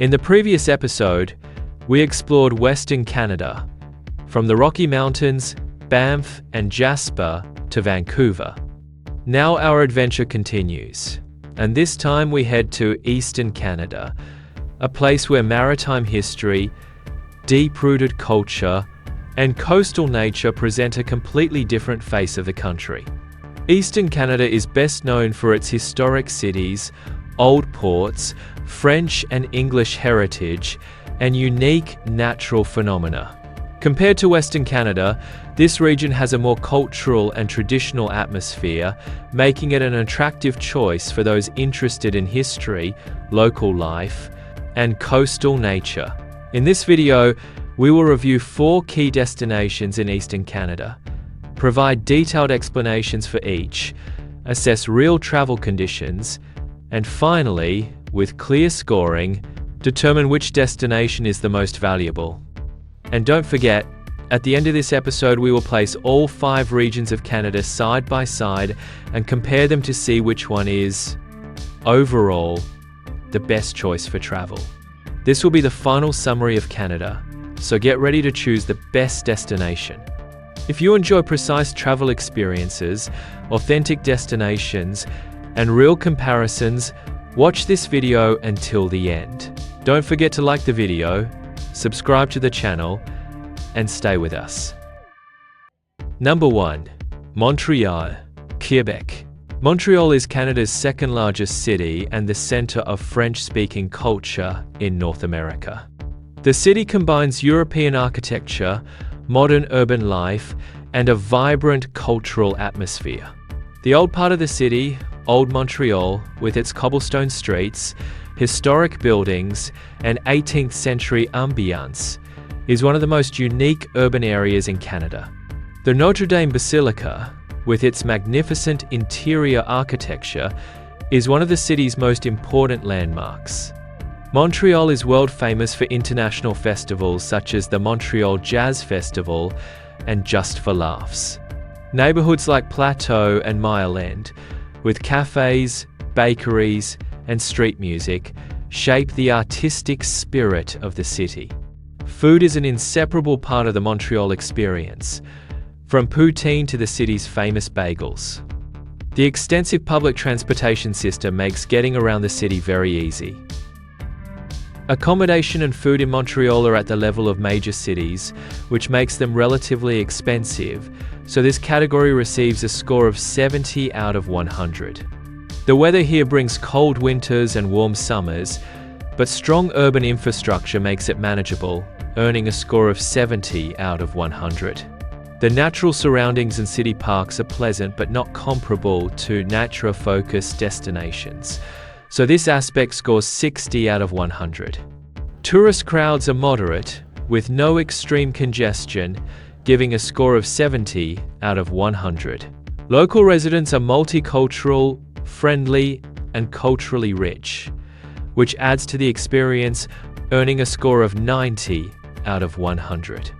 In the previous episode, we explored Western Canada, from the Rocky Mountains, Banff, and Jasper to Vancouver. Now our adventure continues, and this time we head to Eastern Canada, a place where maritime history, deep-rooted culture, and coastal nature present a completely different face of the country. Eastern Canada is best known for its historic cities, old ports, French and English heritage, and unique natural phenomena. Compared to Western Canada, this region has a more cultural and traditional atmosphere, making it an attractive choice for those interested in history, local life, and coastal nature. In this video, we will review 4 key destinations in Eastern Canada, provide detailed explanations for each, assess real travel conditions, and finally, with clear scoring, determine which destination is the most valuable. And don't forget, at the end of this episode, we will place all 5 regions of Canada side by side and compare them to see which one is, overall, the best choice for travel. This will be the final summary of Canada, so get ready to choose the best destination. If you enjoy precise travel experiences, authentic destinations, and real comparisons, watch this video until the end. Don't forget to like the video, subscribe to the channel, and stay with us. Number 1. Montreal, Quebec. Montreal is Canada's second largest city and the center of French-speaking culture in North America. The city combines European architecture, modern urban life, and a vibrant cultural atmosphere. The old part of the city, Old Montreal, with its cobblestone streets, historic buildings, and 18th century ambiance, is one of the most unique urban areas in Canada. The Notre Dame Basilica, with its magnificent interior architecture, is one of the city's most important landmarks. Montreal is world famous for international festivals such as the Montreal Jazz Festival and Just for Laughs. Neighborhoods like Plateau and Mile End, with cafes, bakeries, and street music, shape the artistic spirit of the city. Food is an inseparable part of the Montreal experience, from poutine to the city's famous bagels. The extensive public transportation system makes getting around the city very easy. Accommodation and food in Montreal are at the level of major cities, which makes them relatively expensive, so this category receives a score of 70 out of 100. The weather here brings cold winters and warm summers, but strong urban infrastructure makes it manageable, earning a score of 70 out of 100. The natural surroundings and city parks are pleasant but not comparable to nature-focused destinations, so this aspect scores 60 out of 100. Tourist crowds are moderate, with no extreme congestion, giving a score of 70 out of 100. Local residents are multicultural, friendly, and culturally rich, which adds to the experience, earning a score of 90 out of 100.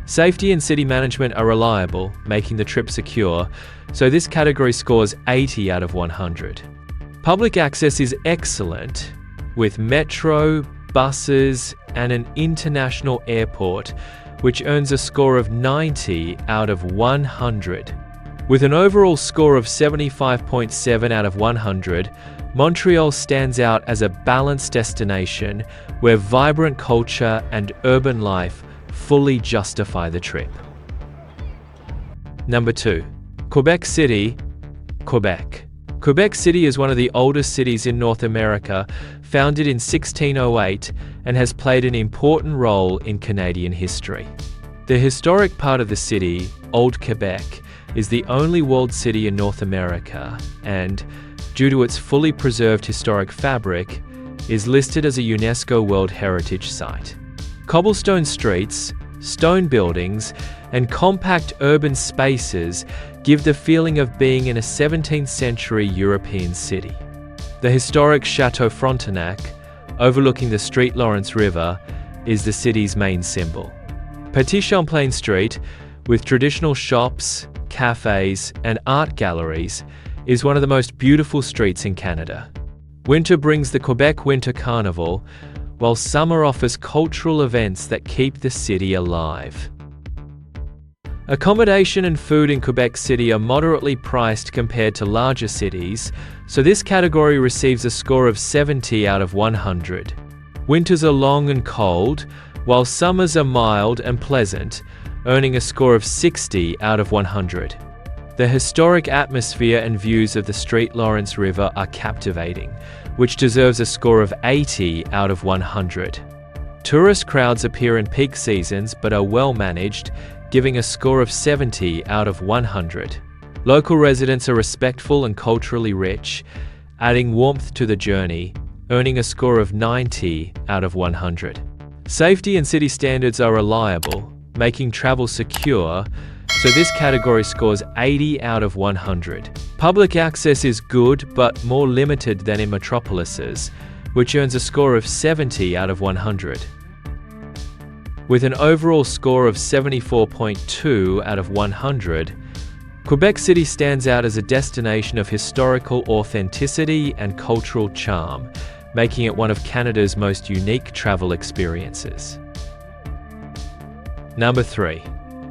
Safety and city management are reliable, making the trip secure, so this category scores 80 out of 100. Public access is excellent, with metro, buses, and an international airport, which earns a score of 90 out of 100. With an overall score of 75.7 out of 100, Montreal stands out as a balanced destination where vibrant culture and urban life fully justify the trip. Number 2. Quebec City, Quebec. Quebec City is one of the oldest cities in North America, founded in 1608, and has played an important role in Canadian history. The historic part of the city, Old Quebec, is the only walled city in North America and, due to its fully preserved historic fabric, is listed as a UNESCO World Heritage Site. Cobblestone streets, stone buildings, and compact urban spaces give the feeling of being in a 17th century European city. The historic Chateau Frontenac, overlooking the St. Lawrence River, is the city's main symbol. Petit Champlain Street, with traditional shops, cafes, and art galleries, is one of the most beautiful streets in Canada. Winter brings the Quebec Winter Carnival, while summer offers cultural events that keep the city alive. Accommodation and food in Quebec City are moderately priced compared to larger cities, so this category receives a score of 70 out of 100. Winters are long and cold, while summers are mild and pleasant, earning a score of 60 out of 100. The historic atmosphere and views of the St. Lawrence River are captivating, which deserves a score of 80 out of 100. Tourist crowds appear in peak seasons but are well managed, giving a score of 70 out of 100. Local residents are respectful and culturally rich, adding warmth to the journey, earning a score of 90 out of 100. Safety and city standards are reliable, making travel secure, so this category scores 80 out of 100. Public access is good but more limited than in metropolises, which earns a score of 70 out of 100. With an overall score of 74.2 out of 100, Quebec City stands out as a destination of historical authenticity and cultural charm, making it one of Canada's most unique travel experiences. Number 3.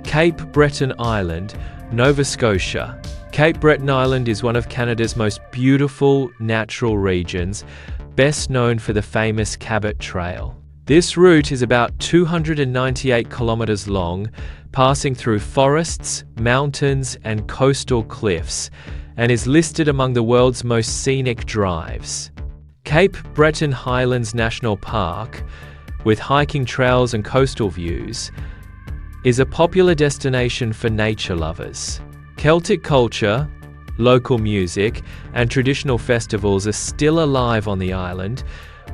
Cape Breton Island, Nova Scotia. Cape Breton Island is one of Canada's most beautiful natural regions, best known for the famous Cabot Trail. This route is about 298 kilometers long, passing through forests, mountains, and coastal cliffs, and is listed among the world's most scenic drives. Cape Breton Highlands National Park, with hiking trails and coastal views, is a popular destination for nature lovers. Celtic culture, local music, and traditional festivals are still alive on the island,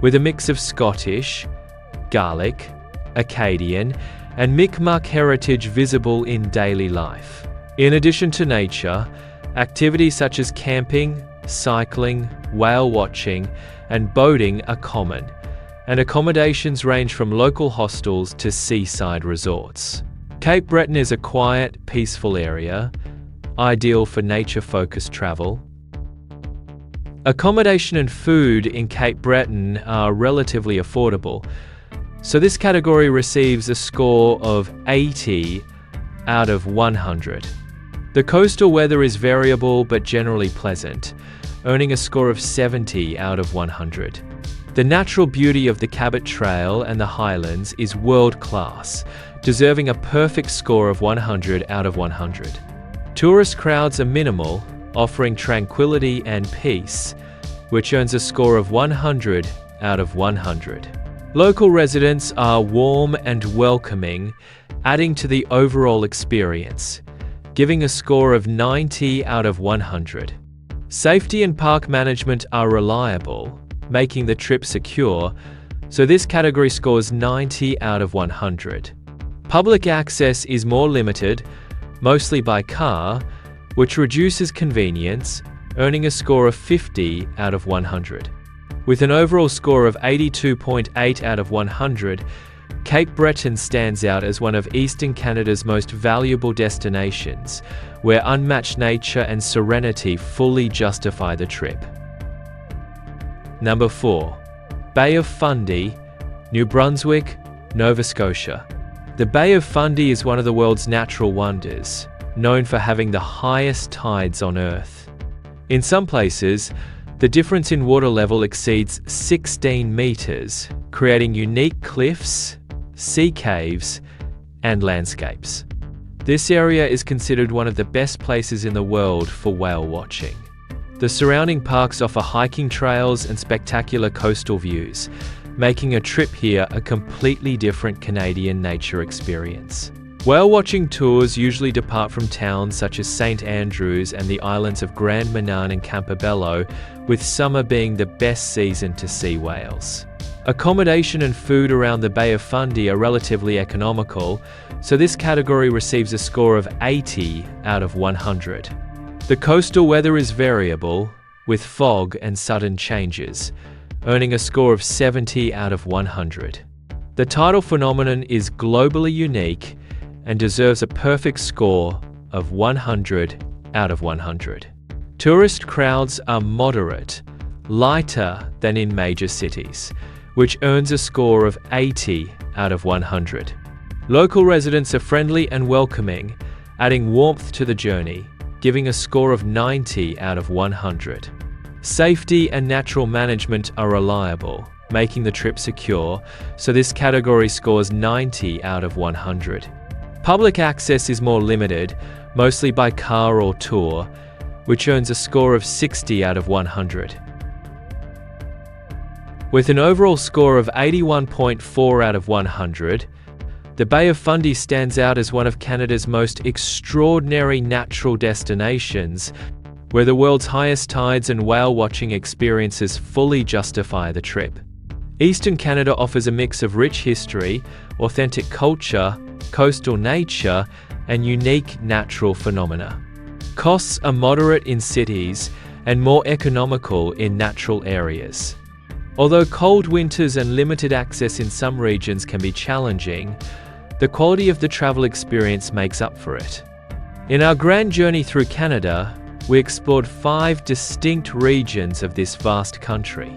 with a mix of Scottish, Gaelic, Acadian, and Mi'kmaq heritage visible in daily life. In addition to nature, activities such as camping, cycling, whale watching, and boating are common, and accommodations range from local hostels to seaside resorts. Cape Breton is a quiet, peaceful area, ideal for nature-focused travel. Accommodation and food in Cape Breton are relatively affordable, so this category receives a score of 80 out of 100. The coastal weather is variable but generally pleasant, earning a score of 70 out of 100. The natural beauty of the Cabot Trail and the Highlands is world-class, deserving a perfect score of 100 out of 100. Tourist crowds are minimal, offering tranquility and peace, which earns a score of 100 out of 100. Local residents are warm and welcoming, adding to the overall experience, giving a score of 90 out of 100. Safety and park management are reliable, making the trip secure, so this category scores 90 out of 100. Public access is more limited, mostly by car, which reduces convenience, earning a score of 50 out of 100. With an overall score of 82.8 out of 100, Cape Breton stands out as one of Eastern Canada's most valuable destinations, where unmatched nature and serenity fully justify the trip. Number 4. Bay of Fundy, New Brunswick, Nova Scotia. The Bay of Fundy is one of the world's natural wonders, known for having the highest tides on Earth. In some places, the difference in water level exceeds 16 meters, creating unique cliffs, sea caves, and landscapes. This area is considered one of the best places in the world for whale watching. The surrounding parks offer hiking trails and spectacular coastal views, making a trip here a completely different Canadian nature experience. Whale watching tours usually depart from towns such as St. Andrews and the islands of Grand Manan and Campobello, with summer being the best season to see whales. Accommodation and food around the Bay of Fundy are relatively economical, so this category receives a score of 80 out of 100. The coastal weather is variable, with fog and sudden changes, earning a score of 70 out of 100. The tidal phenomenon is globally unique and deserves a perfect score of 100 out of 100. Tourist crowds are moderate, lighter than in major cities, which earns a score of 80 out of 100. Local residents are friendly and welcoming, adding warmth to the journey, giving a score of 90 out of 100. Safety and natural management are reliable, making the trip secure, so this category scores 90 out of 100. Public access is more limited, mostly by car or tour, which earns a score of 60 out of 100. With an overall score of 81.4 out of 100, the Bay of Fundy stands out as one of Canada's most extraordinary natural destinations, where the world's highest tides and whale-watching experiences fully justify the trip. Eastern Canada offers a mix of rich history, authentic culture, coastal nature, and unique natural phenomena. Costs are moderate in cities and more economical in natural areas. Although cold winters and limited access in some regions can be challenging, the quality of the travel experience makes up for it. In our grand journey through Canada, we explored 5 distinct regions of this vast country.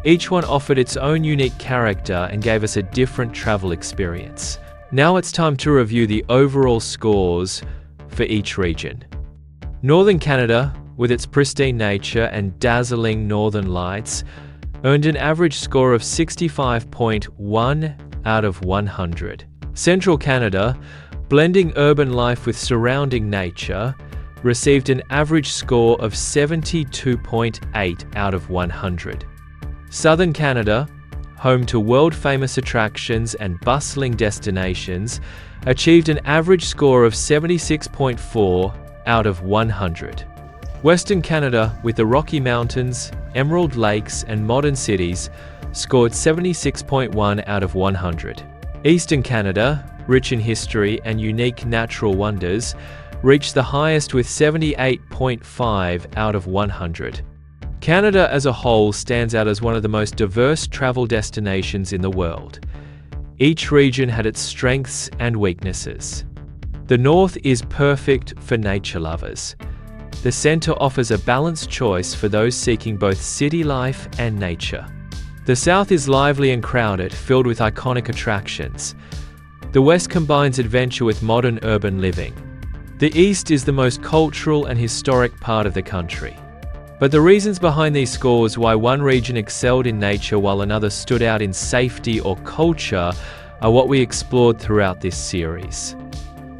Each one offered its own unique character and gave us a different travel experience. Now it's time to review the overall scores for each region. Northern Canada, with its pristine nature and dazzling northern lights, earned an average score of 65.1 out of 100. Central Canada, blending urban life with surrounding nature, received an average score of 72.8 out of 100. Southern Canada, home to world-famous attractions and bustling destinations, achieved an average score of 76.4 out of 100. Western Canada, with the Rocky Mountains, Emerald Lakes, and modern cities, scored 76.1 out of 100. Eastern Canada, rich in history and unique natural wonders, reached the highest with 78.5 out of 100. Canada as a whole stands out as one of the most diverse travel destinations in the world. Each region had its strengths and weaknesses. The North is perfect for nature lovers. The Centre offers a balanced choice for those seeking both city life and nature. The South is lively and crowded, filled with iconic attractions. The West combines adventure with modern urban living. The East is the most cultural and historic part of the country. But the reasons behind these scores, why one region excelled in nature while another stood out in safety or culture, are what we explored throughout this series.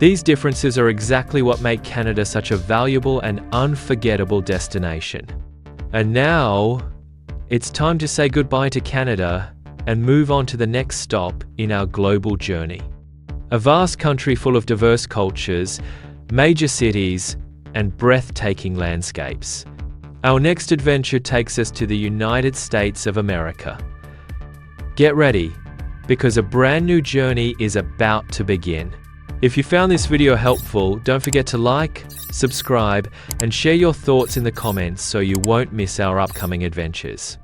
These differences are exactly what make Canada such a valuable and unforgettable destination. And now, it's time to say goodbye to Canada and move on to the next stop in our global journey. A vast country full of diverse cultures, major cities, and breathtaking landscapes. Our next adventure takes us to the United States of America. Get ready, because a brand new journey is about to begin. If you found this video helpful, don't forget to like, subscribe, and share your thoughts in the comments so you won't miss our upcoming adventures.